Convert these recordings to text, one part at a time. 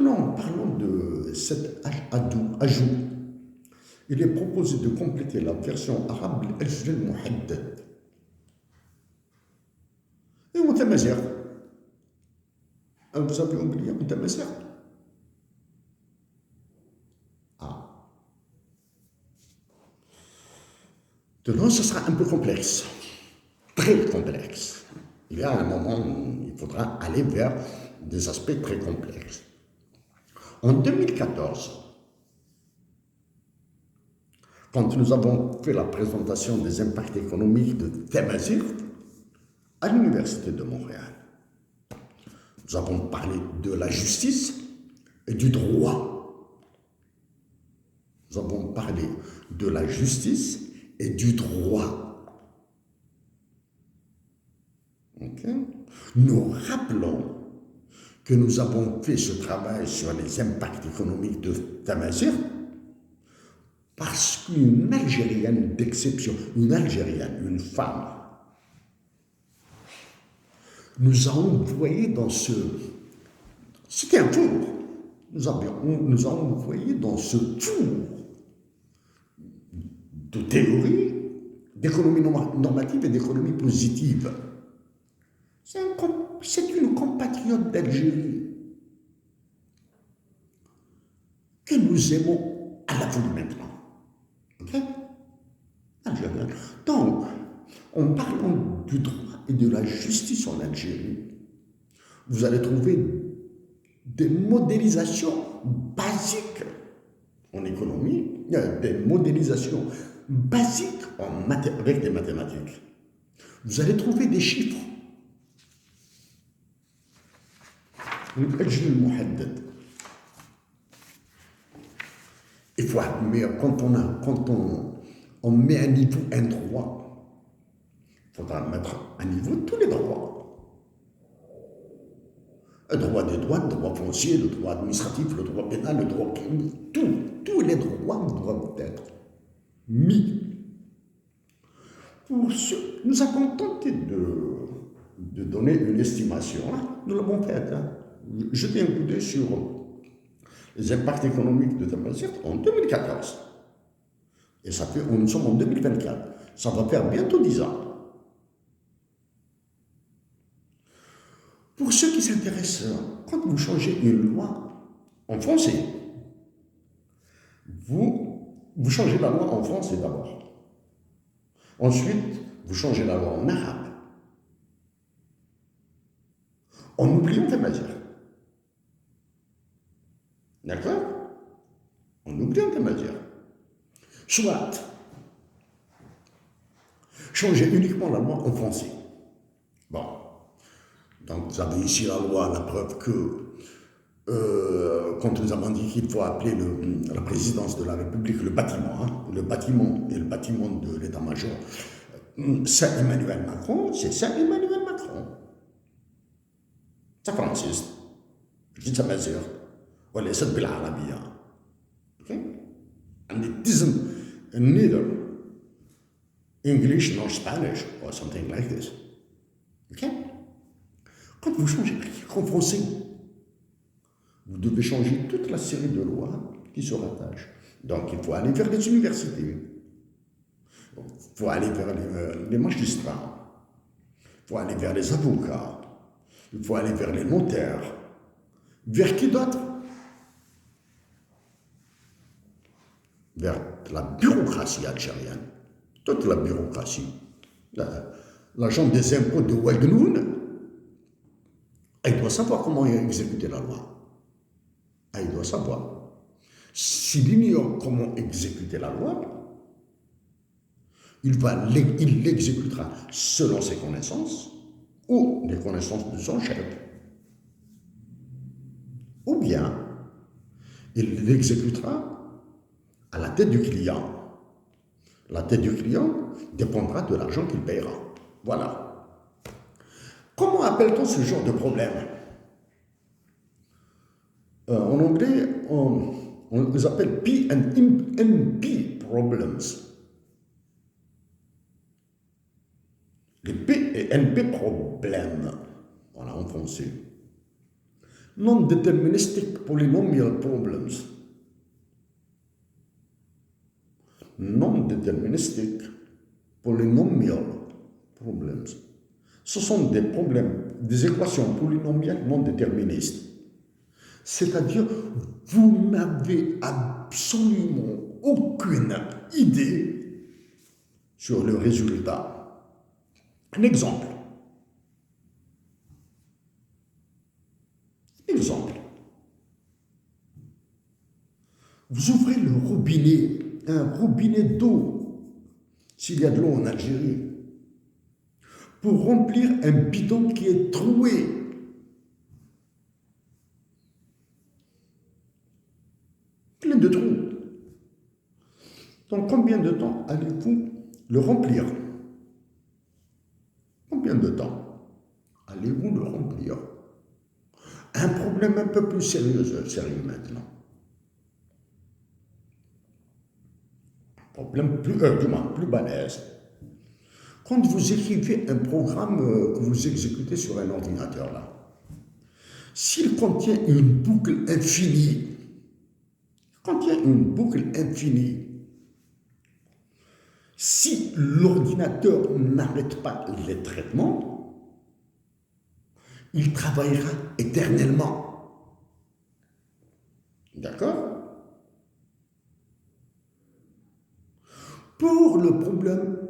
Maintenant, parlons de cet ajout. Il est proposé de compléter la version arabe l'ajl al-muhaddad. Et mutamazigh. Vous avez oublié mutamazigh? Ah. Dedans, ce sera un peu complexe. Très complexe. Il y a un moment où il faudra aller vers des aspects très complexes. En 2014, quand nous avons fait la présentation des impacts économiques de Tamazight à l'Université de Montréal, nous avons parlé de la justice et du droit. Nous avons parlé de la justice et du droit. Okay? Nous rappelons que nous avons fait ce travail sur les impacts économiques de Tamazight parce qu'une Algérienne d'exception, une femme, nous a envoyé dans c'était un tour, nous a envoyé dans ce tour de théorie d'économie normative et d'économie positive. C'est une compatriote d'Algérie que nous aimons à la folie maintenant. Ok? Algérienne. Donc, en parlant du droit et de la justice en Algérie, vous allez trouver des modélisations basiques en économie, des modélisations basiques avec des mathématiques. Vous allez trouver des chiffres. Il faut admettre, quand on met à niveau un droit, il faudra mettre à niveau tous les droits. Le droit des douanes, le droit foncier, le droit administratif, le droit pénal, le droit criminel, tous les droits doivent être mis. Nous avons tenté de donner une estimation. Nous l'avons faite. Jetez un coup d'œil sur les impacts économiques de Tamazight en 2014. Et nous sommes en 2024. Ça va faire bientôt 10 ans. Pour ceux qui s'intéressent, quand vous changez une loi en français, vous changez la loi en français d'abord. Ensuite, vous changez la loi en arabe. En oubliant Tamazight. D'accord? En oubliant Tamazight. Soit changer uniquement la loi en français. Bon. Donc vous avez ici la loi, la preuve que quand nous avons dit qu'il faut appeler la présidence de la République le bâtiment et le bâtiment de l'état-major, c'est Emmanuel Macron, c'est ça Emmanuel Macron. C'est Francis. Je dis ça Tamazight. Voilà, c'est de l'Arabie. Okay? And it isn't neither English nor Spanish or something like this. Okay? Quand vous changez en français, vous devez changer toute la série de lois qui se rattachent. Donc, il faut aller vers les universités. Il faut aller vers les magistrats. Il faut aller vers les avocats. Il faut aller vers les notaires. Vers qui d'autre? Vers la bureaucratie algérienne. Toute la bureaucratie. L'agent des impôts de Ouagnoun, il doit savoir comment exécuter la loi. Il doit savoir. S'il ignore comment exécuter la loi, il l'exécutera selon ses connaissances ou les connaissances de son chef. Ou bien, il l'exécutera à la tête du client. La tête du client dépendra de l'argent qu'il paiera. Voilà. Comment appelle-t-on ce genre de problème? En anglais, on les appelle P and NP problems. Les P et NP problèmes. Voilà, en français. Non-deterministic polynomial problems. Non-deterministic polynomial problems. Ce sont des problèmes, des équations polynomiales non déterministes. C'est-à-dire, vous n'avez absolument aucune idée sur le résultat. Un exemple. Exemple. Vous ouvrez le robinet, un robinet d'eau, s'il y a de l'eau en Algérie, pour remplir un bidon qui est troué. Plein de trous. Donc combien de temps allez-vous le remplir? Combien de temps allez-vous le remplir? Un problème un peu plus sérieux maintenant. Problème plus balèze. Quand vous écrivez un programme que vous exécutez sur un ordinateur là, s'il contient une boucle infinie, si l'ordinateur n'arrête pas les traitements, il travaillera éternellement. D'accord? Pour le problème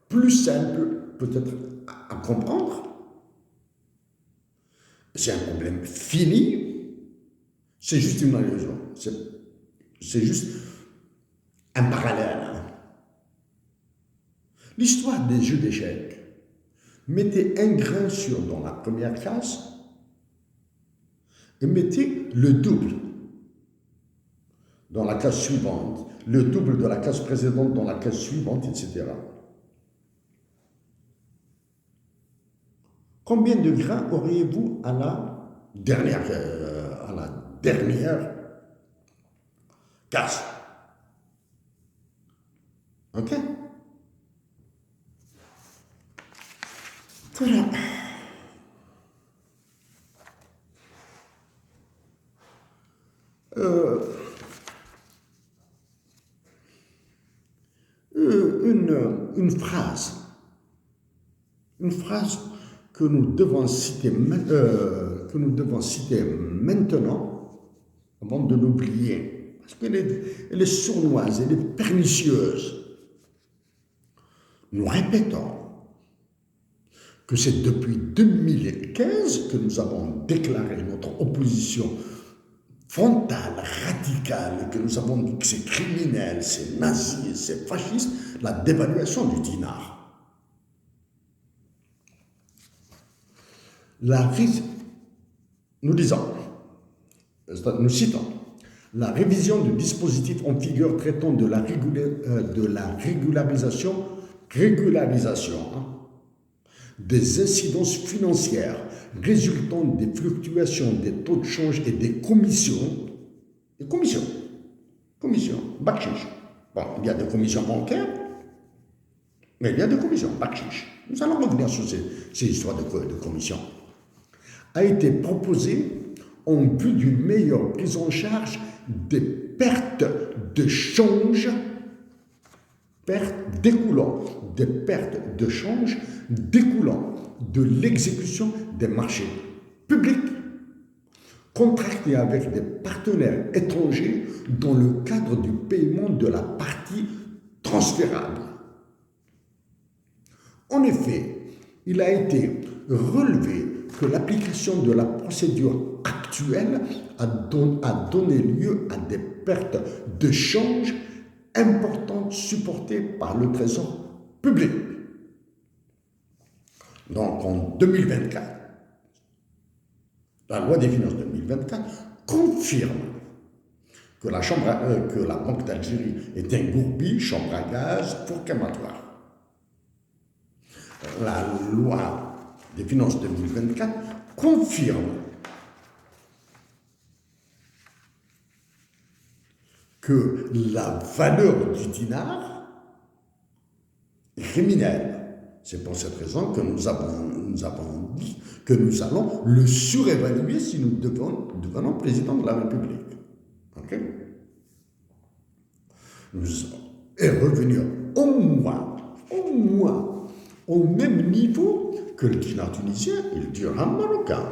plus simple, peut-être à comprendre, c'est un problème fini, c'est juste une allusion, c'est juste un parallèle. L'histoire des jeux d'échecs. Mettez un grain dans la première case et mettez le double dans la case suivante, le double de la case précédente dans la case suivante, etc. Combien de grains auriez-vous à la dernière case? Ok? Voilà. Une phrase que nous devons citer maintenant avant de l'oublier, parce qu'elle est sournoise, elle est pernicieuse. Nous répétons que c'est depuis 2015 que nous avons déclaré notre opposition frontale, radicale, que nous avons dit que c'est criminel, c'est nazi, c'est fasciste, la dévaluation du dinar. Nous citons la révision du dispositif en vigueur traitant de la régularisation des incidences financières résultant des fluctuations des taux de change et des commissions, bakshish. Bon, il y a des commissions bancaires, mais il y a des commissions, bakshish. Nous allons revenir sur ces histoires de commissions. A été proposé en vue d'une meilleure prise en charge des pertes de change, découlant de l'exécution des marchés publics contractés avec des partenaires étrangers dans le cadre du paiement de la partie transférable. En effet, il a été relevé que l'application de la procédure actuelle a donné lieu à des pertes de change importantes supportées par le Trésor public. Donc en 2024, la loi des finances 2024 confirme que la Banque d'Algérie est un gourbi, chambre à gaz pour Camatoir. La loi des finances 2024 confirme que la valeur du dinar est criminelle. C'est pour cette raison que nous avons dit que nous allons le surévaluer si nous devenons président de la République. Ok? Et revenir au moins, au même niveau que le dinar tunisien et le dirham marocain.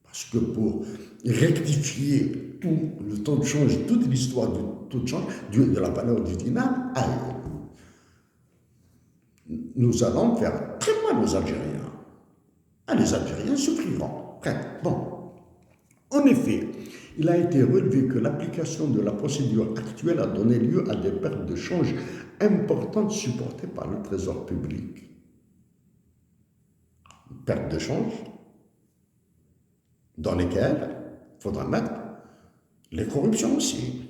Parce que pour rectifier tout le taux de change, toute l'histoire du taux de change, de la valeur du dinar, nous allons faire très mal aux Algériens. Les Algériens souffriront. Bon. En effet, il a été relevé que l'application de la procédure actuelle a donné lieu à des pertes de change importantes supportées par le Trésor public. Pertes de change dans lesquelles il faudra mettre les corruptions aussi.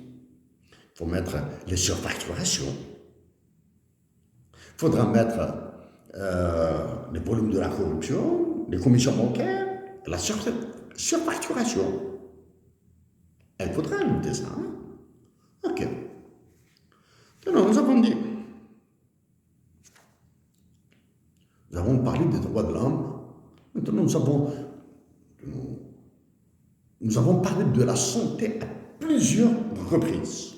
Il faut mettre les surfacturations. Il faudra mettre les volumes de la corruption, les commissions bancaires, la surfacturation. Il faudra ajouter ça. Ok. Alors, nous avons dit. Nous avons parlé des droits de l'homme. Maintenant, nous avons parlé de la santé à plusieurs reprises.